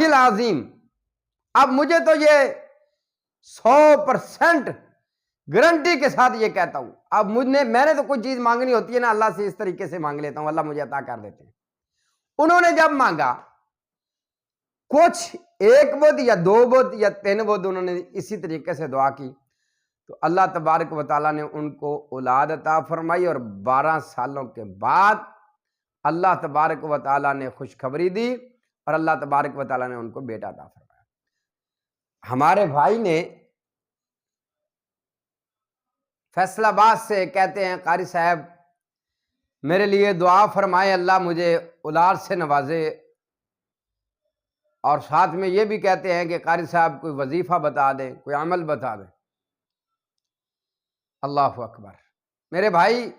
العظیم، اب مجھے تو یہ 100% گارنٹی کے ساتھ یہ کہتا ہوں، اب میں نے تو کوئی چیز مانگنی ہوتی ہے نا اللہ سے اس طریقے سے مانگ لیتا ہوں، اللہ مجھے عطا کر دیتے ہیں۔ انہوں نے جب مانگا کچھ 1 بدھ یا 2 بدھ یا 3 بدھ انہوں نے اسی طریقے سے دعا کی تو اللہ تبارک و تعالیٰ نے ان کو اولاد عطا فرمائی، اور 12 سالوں کے بعد اللہ تبارک و تعالیٰ نے خوشخبری دی اور اللہ تبارک و تعالیٰ نے ان کو بیٹا عطا فرمایا۔ ہمارے بھائی نے فیصل آباد سے کہتے ہیں قاری صاحب میرے لیے دعا فرمائے اللہ مجھے اولاد سے نوازے، اور ساتھ میں یہ بھی کہتے ہیں کہ قاری صاحب کوئی وظیفہ بتا دیں، کوئی عمل بتا دیں۔ اللہ اکبر۔ میرے بھائی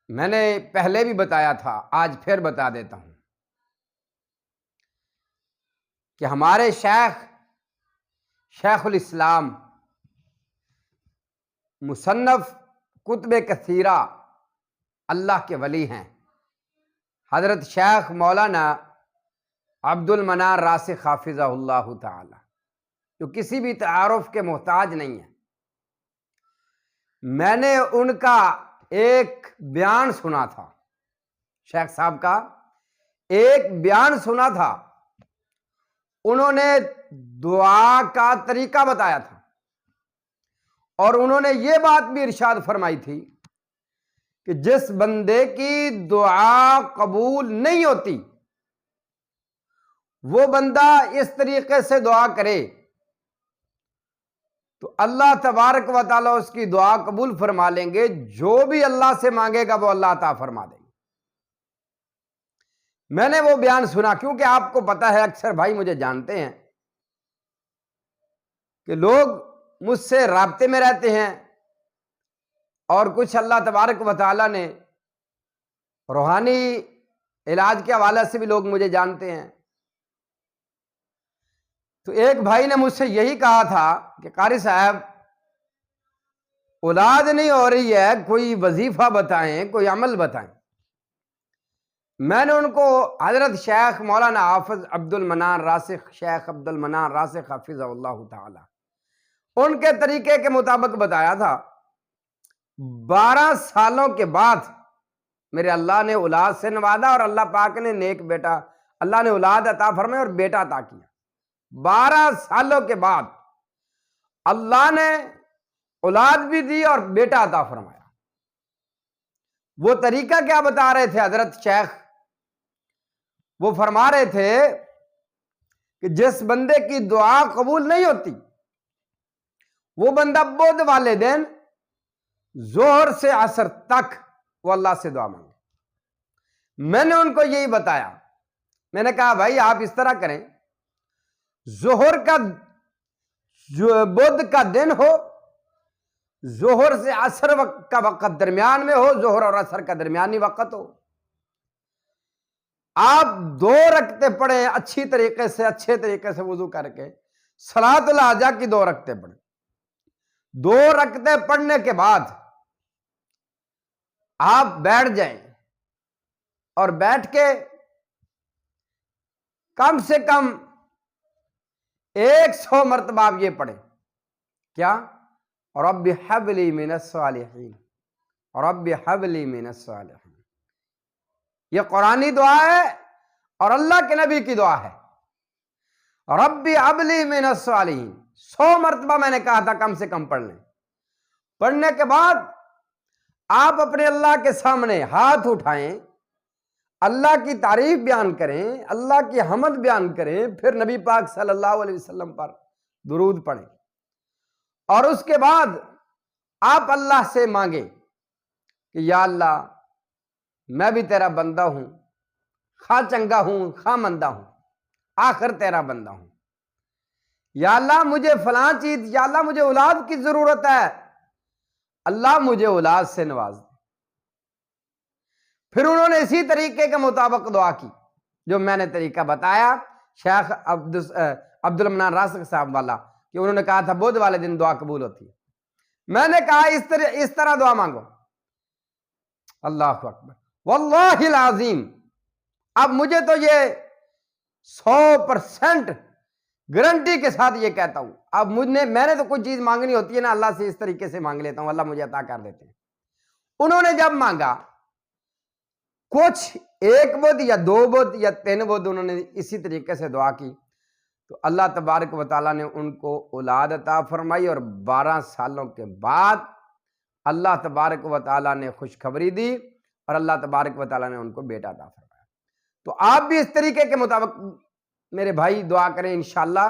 میں نے پہلے بھی بتایا تھا، آج پھر بتا دیتا ہوں کہ ہمارے شیخ الاسلام مصنف کتب کثیرہ اللہ کے ولی ہیں، حضرت شیخ مولانا عبد المنان راسخ حافظہ اللہ تعالی، جو کسی بھی تعارف کے محتاج نہیں ہیں۔ میں نے ان کا ایک بیان سنا تھا، شیخ صاحب کا ایک بیان سنا تھا، انہوں نے دعا کا طریقہ بتایا تھا، اور انہوں نے یہ بات بھی ارشاد فرمائی تھی کہ جس بندے کی دعا قبول نہیں ہوتی وہ بندہ اس طریقے سے دعا کرے تو اللہ تبارک و تعالیٰ اس کی دعا قبول فرما لیں گے، جو بھی اللہ سے مانگے گا وہ اللہ عطا فرما دیں گے۔ میں نے وہ بیان سنا کیونکہ آپ کو پتا ہے اکثر بھائی مجھے جانتے ہیں کہ لوگ مجھ سے رابطے میں رہتے ہیں، اور کچھ اللہ تبارک و تعالیٰ نے روحانی علاج کے حوالے سے بھی لوگ مجھے جانتے ہیں۔ تو ایک بھائی نے مجھ سے یہی کہا تھا کہ قاری صاحب اولاد نہیں ہو رہی ہے، کوئی وظیفہ بتائیں، کوئی عمل بتائیں۔ میں نے ان کو حضرت شیخ مولانا حافظ عبد المنان راسخ، شیخ عبد المنان راسخ حافظہ اللہ تعالی، ان کے طریقے کے مطابق بتایا تھا۔ 12 سالوں کے بعد میرے اللہ نے اولاد سے نوازا، اور اللہ پاک نے نیک بیٹا، اللہ نے اولاد عطا فرمائی اور بیٹا عطا کیا۔ 12 سالوں کے بعد اللہ نے اولاد بھی دی اور بیٹا عطا فرمایا۔ وہ طریقہ کیا بتا رہے تھے حضرت شیخ؟ وہ فرما رہے تھے کہ جس بندے کی دعا قبول نہیں ہوتی وہ بندہ بدھ والے دن ظہر سے عصر تک وہ اللہ سے دعا مانگے۔ میں نے ان کو یہی بتایا، میں نے کہا بھائی آپ اس طرح کریں، ظہر کا بدھ کا دن ہو، ظہر سے عصر کا وقت درمیان میں ہو، ظہر اور عصر کا درمیانی وقت ہو، آپ 2 رکعتیں پڑھیں اچھے طریقے سے وضو کر کے، صلاۃ الحاجہ کی 2 رکعتیں پڑھیں۔ 2 رکعتیں پڑھنے کے بعد آپ بیٹھ جائیں، اور بیٹھ کے کم سے کم 100 مرتبہ آپ یہ پڑھیں، کیا؟ رب حب لی من الصالحین، رب حب لی من الصالحین۔ یہ قرآنی دعا ہے اور اللہ کے نبی کی دعا ہے، رب حب لی من الصالحین۔ 100 مرتبہ میں نے کہا تھا کم سے کم پڑھ لیں۔ پڑھنے کے بعد آپ اپنے اللہ کے سامنے ہاتھ اٹھائیں، اللہ کی تعریف بیان کریں، اللہ کی حمد بیان کریں، پھر نبی پاک صلی اللہ علیہ وسلم پر درود پڑھیں، اور اس کے بعد آپ اللہ سے مانگیں کہ یا اللہ میں بھی تیرا بندہ ہوں، خواہ چنگا ہوں خواہ مندہ ہوں، آخر تیرا بندہ ہوں۔ یا اللہ مجھے فلاں چیز، یا اللہ مجھے اولاد کی ضرورت ہے، اللہ مجھے اولاد سے نواز دے۔ پھر انہوں نے اسی طریقے کے مطابق دعا کی جو میں نے طریقہ بتایا شیخ عبد المنان راسخ صاحب والا، کہ انہوں نے کہا تھا بدھ والے دن دعا قبول ہوتی ہے۔ میں نے کہا اس طرح دعا مانگو۔ اللہ اکبر، واللہ العظیم اب مجھے تو یہ 100% گارنٹی کے ساتھ یہ کہتا ہوں. اب میں نے تو کوئی چیز مانگنی ہوتی ہے نا اللہ سے اس طریقے سے مانگ لیتا ہوں, اللہ مجھے عطا کر دیتے ہیں. انہوں نے جب مانگا کچھ ایک بدھ یا دو بدھ یا 3 بدھ انہوں نے اسی طریقے سے دعا کی تو اللہ تبارک و تعالیٰ نے ان کو اولاد عطا فرمائی, اور 12 سالوں کے بعد اللہ تبارک و تعالیٰ نے خوشخبری دی اور اللہ تبارک و تعالیٰ نے ان کو بیٹا عطا فرمایا. تو آپ بھی اس طریقے کے مطابق میرے بھائی دعا کریں انشاءاللہ